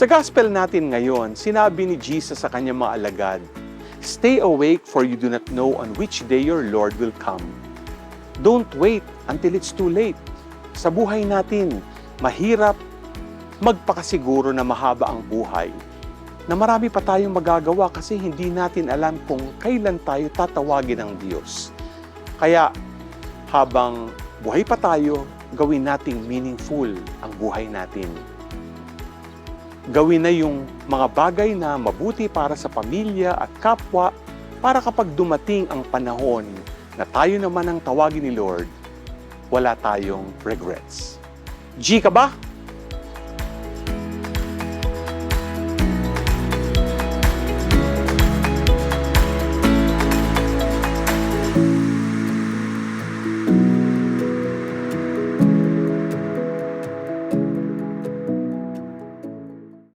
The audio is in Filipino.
Sa gospel natin ngayon, sinabi ni Jesus sa kanyang mga alagad, "Stay awake for you do not know on which day your Lord will come." Don't wait until it's too late. Sa buhay natin, mahirap magpakasiguro na mahaba ang buhay, na marami pa tayong magagawa kasi hindi natin alam kung kailan tayo tatawagin ng Diyos. Kaya habang buhay pa tayo, gawin nating meaningful ang buhay natin. Gawin na yung mga bagay na mabuti para sa pamilya at kapwa para kapag dumating ang panahon na tayo naman ang tawagin ni Lord, wala tayong regrets. G ka ba?